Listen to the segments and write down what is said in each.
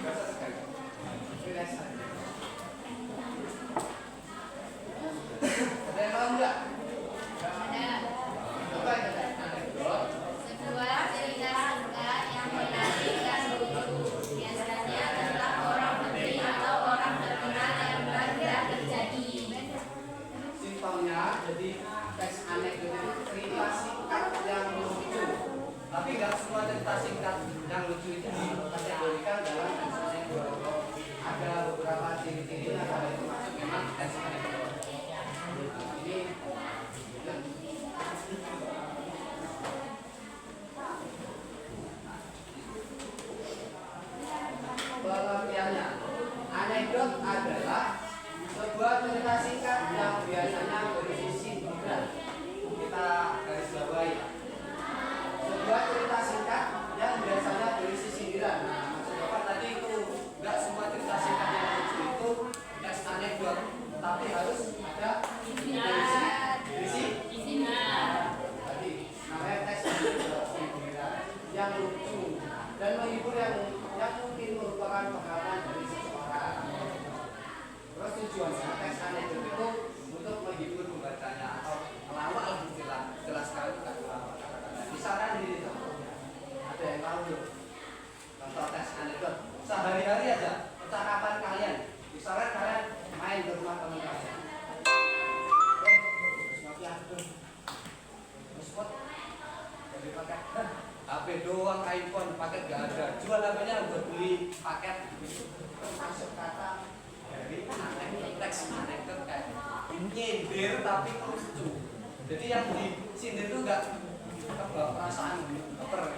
Relax sekali. Relax saja. tes anekdot. Ini pengertiannya. Anekdot adalah sebuah cerita singkat yang biasanya berisi sindiran. Kita garis bawahi. Sebuah cerita singkat yang biasanya berisi sindiran. Nah, maksud Bapak tadi itu enggak semua cerita singkat yang lucu itu tes anekdot, tapi harus ada berisi sindiran. Tadi namanya tes anekdot, sindiran yang lucu dan menghibur yang mungkin merupakan pengalaman dari seseorang. Terus tujuannya tes anekdot itu untuk menghibur pembacanya atau melawak lebih jelas sekali bukan melawak kata-kata. Misalkan di ada yang tahu tuh contoh tes anekdot sehari-hari aja percakapan kalian. Misalkan kalian main ke rumah teman kalian. Ngopi aku. Spot jadi pakai HP doang, iPhone paket gak ada. Jual HP-nya buat beli paket. Masuk kata dari anekdot, teks anekdot kayak nyindir tapi lucu. Jadi yang disindir itu enggak kebawa perasaan baper.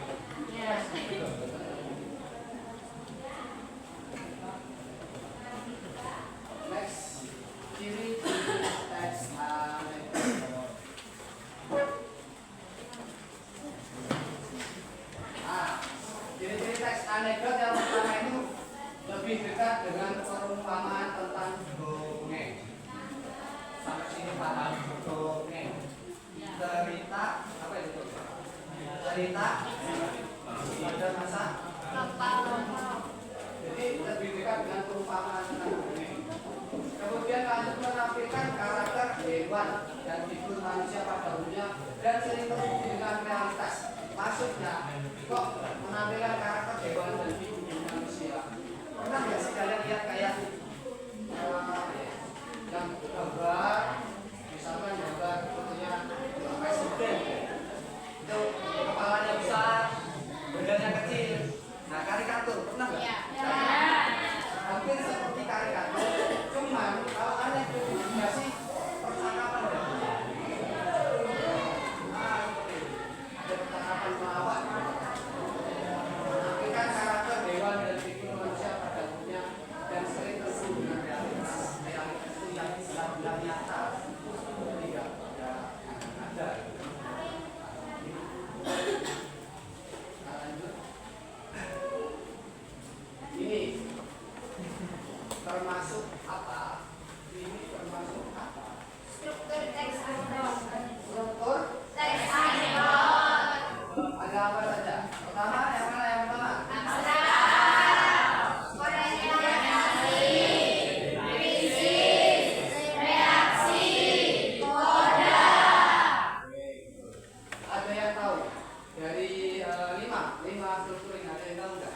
Next, ciri-ciri teks anekdot. Ciri-ciri teks anekdot yang pertama itu lebih dekat dengan perumpamaan tentang dongeng. Sampai sini paham dongeng. Cerita apa itu? Cerita pada masa jadi lebih dekat dengan perumpamaan tentang dongeng. Kemudian lanjut menampilkan karakter hewan dan figur manusia pada umumnya dan sering terbukti dengan realitas. Maksudnya kok menampilkan karakter hewan dan figur manusia. Pernah nggak sih kalian lihat kayak yang gambar, misalkan gambar fotonya presiden, itu kepalanya besar, badannya kecil. Nah karikatur pernah nggak? Hampir seperti karikatur, cuman kalau anekdot itu nggak sih percakapan ya? Ada percakapan melawak. Menampilkan karakter hewan dan figur manusia pada umumnya dan sering tersebut dengan realitas. Realitas itu yang benar-benar nyata, tidak ada. Nah, lanjut. Ini termasuk apa? Ini termasuk apa? Struktur teks anekdot. Struktur Teks anekdot. ada apa saja? Pertama, yang mana yang pertama? Abstrak, orientasi, krisis, reaksi, koda. Ada yang tahu? Dari lima struktur ini ada yang tahu nggak?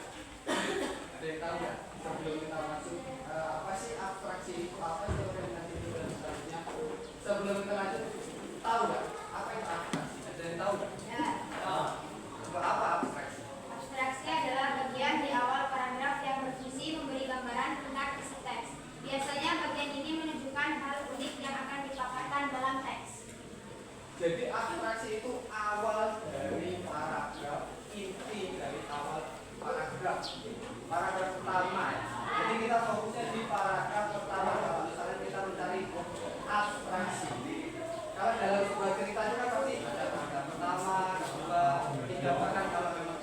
Ada yang tahu nggak? Sebelum kita masuk apa sih abstraksi itu? Apa sih orientasi itu dan seterusnya? Sebelum kita lanjut, tahu nggak? Apa itu abstraksi? Ada yang tahu nggak? Ya. Apa abstraksi? Abstraksi adalah bagian di awal paragraf yang berfungsi memberi gambaran tentang isi teks. Biasanya bagian ini menunjukkan hal unik yang akan dipaparkan dalam teks. Jadi abstraksi itu awal dari paragraf, inti dari awal paragraf pertama. Jadi kita fokusnya di paragraf pertama. Kalau misalnya kita mencari abstraksi, kalau dalam sebuah cerita itu kan pasti ada paragraf pertama, kedua, tiga, bahkan kalau memang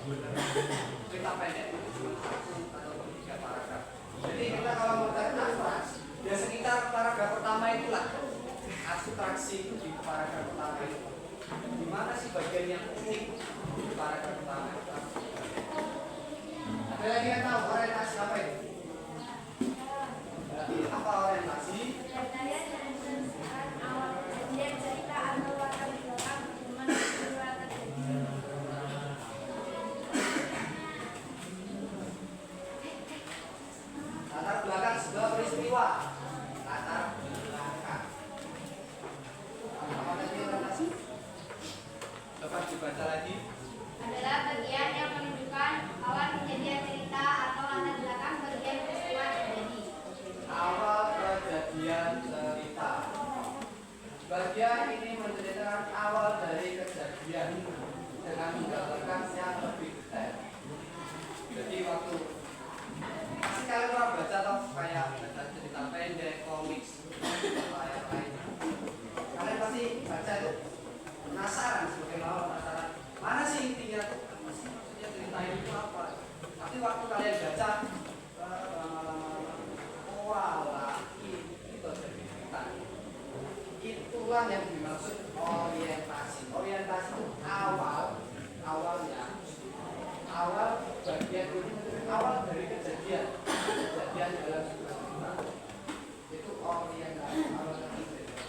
cerita pendek itu cuma 1 atau 3 paragraf. Jadi kita kalau mencari abstraksi, ya sekitar paragraf pertama itulah. Abstraksi itu di paragraf pertama itu. Di mana sih bagian yang unik di paragraf pertama itu? Ada lagi yang tahu orientasi apa itu? Apa orientasi? Awal kejadian cerita atau latar belakang bagaimana peristiwa terjadi. Latar belakang sebuah peristiwa. Latar belakang. Apa tadi orientasi? Dapat dibaca lagi. Adalah bagian yang menunjukkan awal kejadian cerita atau latar belakang bagian peristiwa terjadi. Awal kejadian cerita. Bagian ini menceritakan awal dari kejadian dengan menggambarkan yang lebih detail. Jadi waktu pasti kalian pernah baca atau kayak baca cerita pendek, komik, atau yang lainnya. Kalian pasti baca itu penasaran, sebagai lawan penasaran. Mana sih intinya tuh? Apa sih maksudnya cerita itu apa? Tapi waktu kalian baca lama-lama, walah itu jadi cerita. Itulah yang dimaksud orientasi. Orientasi itu awalnya bagian awal dari kejadian dalam sebuah cerita. Itu orientasi, awal dari kejadian.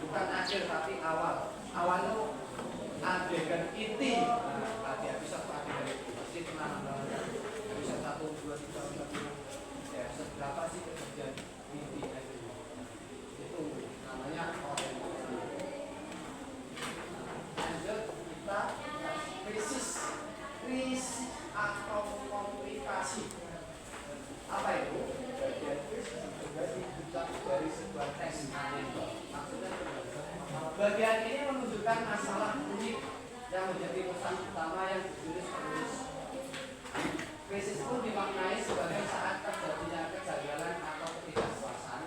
Bukan akhir tapi awal. Awal itu adegan inti. Tadi episode dari pasti pernah episode 1, 2, 3, 4, 5. Episode berapa sih kejadian inti itu namanya orientasi. Lanjut kita krisis atau komplikasi. Apa itu? Bagian krisis juga dibuat dari sebuah teks anekdot. Maksudnya bagian ini menunjukkan masalah unik yang menjadi pesan utama yang ditulis penulis. Krisis pun dimaknai sebagai saat terjadinya kegagalan atau ketidakpuasan.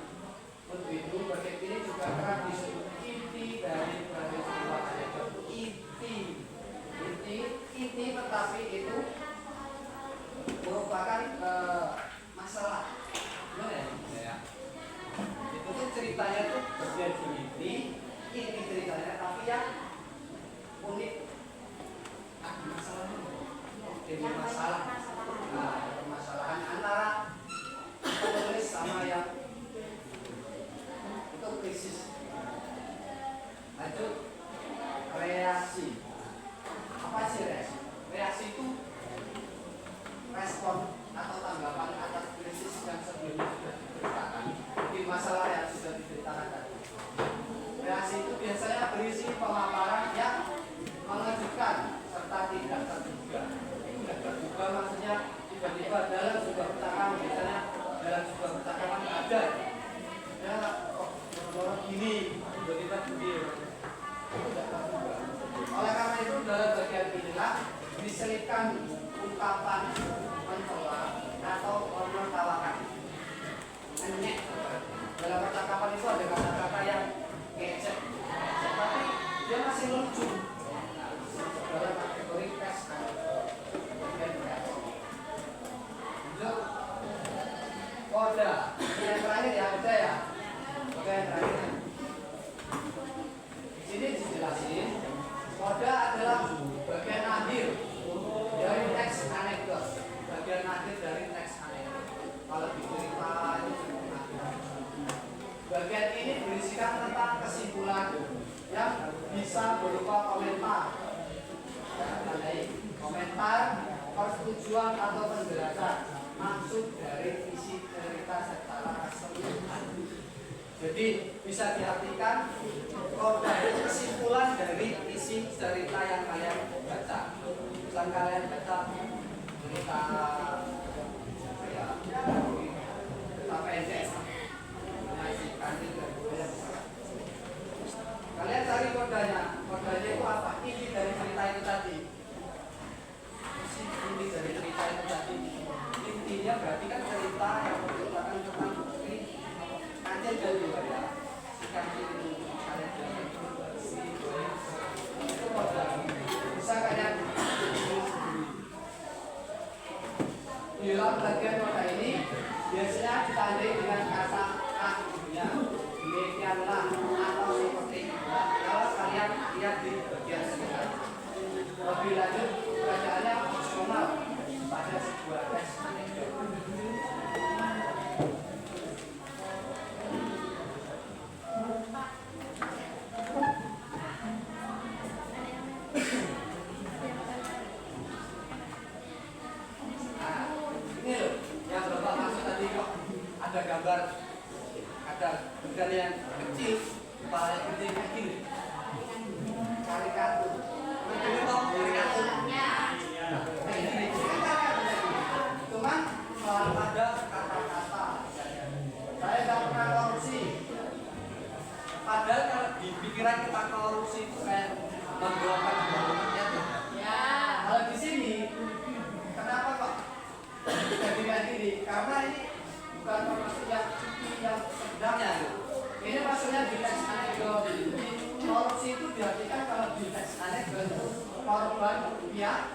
Untuk itu, bagian ini juga kerap disebut inti dari sebuah anekdot. Inti, tetapi itu merupakan masalah. Gimana ya? Itu tuh ceritanya tuh bagian inti ceritanya, tapi yang unik. Masalahnya jadi masalah. Nah, permasalahan antara penulis sama yang itu krisis. Lanjut, reaksi. Apa sih reaksi? Reaksi itu respon atau tanggapan atas krisis yang sebelumnya sudah diceritakan di masalah yang sudah diceritakan tadi. Reaksi itu biasanya berisi pemaparan yang mengejutkan serta tidak terduga. Tidak terduga maksudnya tiba-tiba dalam sebuah percakapan, biasanya dalam sebuah percakapan ada ya kok gini tiba-tiba begini, itu tidak terduga. Oleh karena itu dalam bagian inilah diselipkan ungkapan mencela atau menertawakan. Enyek. Dalam percakapan itu ada kata-kata yang ngecek, tapi dia masih lucu. Nah, dalam kategori tes koda yang terakhir ya, udah ya. Oke, yang terakhir. Di sini dijelasin koda adalah bagian akhir dari teks anekdot. Bagian akhir dari teks anekdot. Kalau diceritain bagian ini berisikan tentang kesimpulan yang bisa berupa komentar, komentar, persetujuan atau penjelasan maksud dari isi cerita secara keseluruhan. Jadi bisa diartikan koda itu kesimpulan dari isi cerita yang kalian baca. Misalnya kalian baca cerita pendek. Kalian cari kodanya itu apa? Inti dari cerita itu tadi. Inti dari cerita itu tadi. Intinya berarti kan cerita yang menceritakan tentang kancil dan juga ya. Si kancil itu kalian itu koda. Bisa kalian di dalam bagian koda ini biasanya ditandai dengan kata akhirnya, demikianlah atau seperti itu. Kalau kalian lihat di bagian sekitar. Lebih lanjut, bacaannya opsional pada sebuah teks anekdot. Ada gambar, ada benda yang kecil, kepala yang gede kayak gini. Karikatur. Ini toh karikatur. Cuman selalu ada kata-kata. Saya nggak pernah korupsi. Padahal kalau di Dikira kita korupsi itu kayak membuangkan uangnya tuh. Ya. Kalau di sini, kenapa kok jadi mandiri? Karena ini bukan termasuk yang cuti yang sebenarnya. Ini maksudnya di teks anekdot. Korupsi itu diartikan kalau di teks anekdot korban rupiah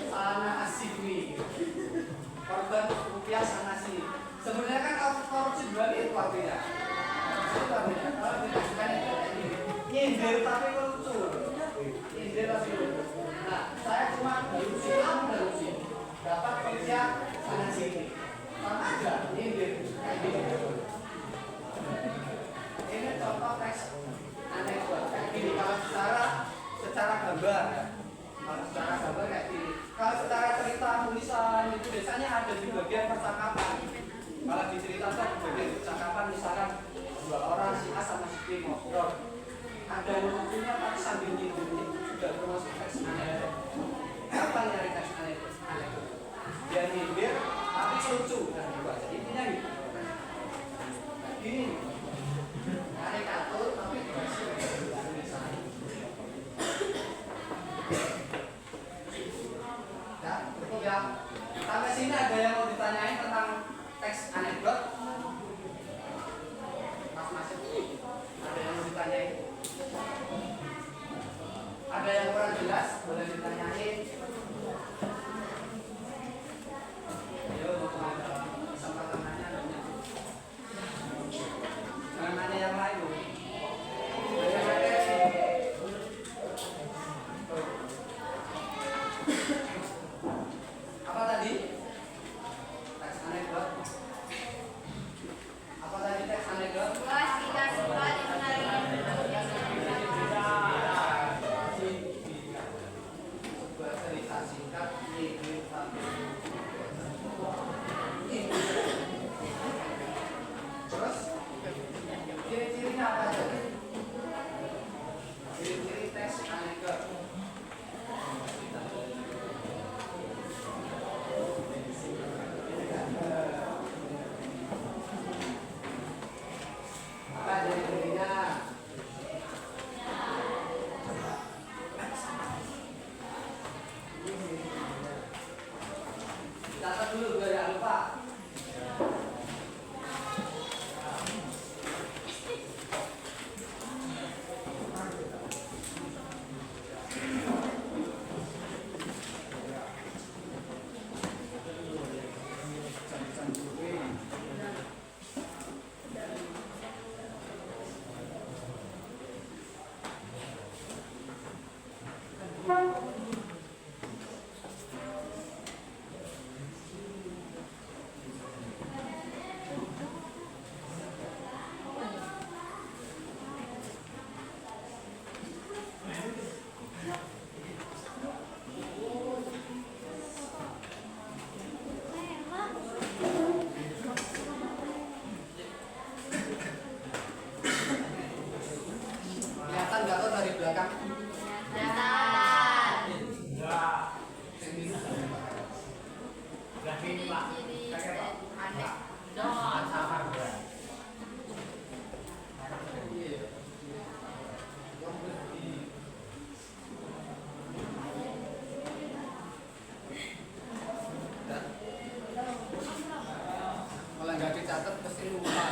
sana asimi. Korban rupiah sana sini. Sebenarnya kan korupsi dua itu artinya. Kalau di teks anekdot ini nyindir tapi lucu. Nyindir tapi lucu. Nah, saya cuma delusi dapat rupiah sana sini. Sama aja nyindir kayak gini. Ini contoh teks anekdot kayak gini. Kalau secara gambar, kalau secara gambar kayak gini. Kalau secara cerita tulisan itu biasanya ada di bagian percakapan. Kalau diceritakan di bagian percakapan, misalkan dua orang si A sama si B ngobrol, ada lucunya tapi sambil nyindir itu juga termasuk teks anekdot. Apa nyari teks anekdot? Dia nyindir tapi lucu dan dibaca. Intinya gitu. Gini. Karikatur tapi dikasih tulisan. Ya, cukup ya. Sampai sini ada yang mau ditanyain tentang teks anekdot? Mas ada yang mau ditanyain? Ada yang kurang jelas? Boleh ditanyain. Ayo, mau dalam kesempatan nanya. Jangan nanya yang lain loh. Apa tadi? Teks anekdot. Apa tadi teks anekdot? Luas tiga sifat yang menarik yang Sebuah cerita singkat terus ciri-cirinya apa aja? Ciri-ciri teks anekdot. Apa ciri-cirinya? Catat dulu biar gak lupa. Kelihatan nggak tuh dari belakang? datar. Kalau nggak dicatat pasti lupa.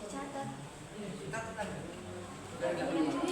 Catat. Catat kan? Biar nggak lupa.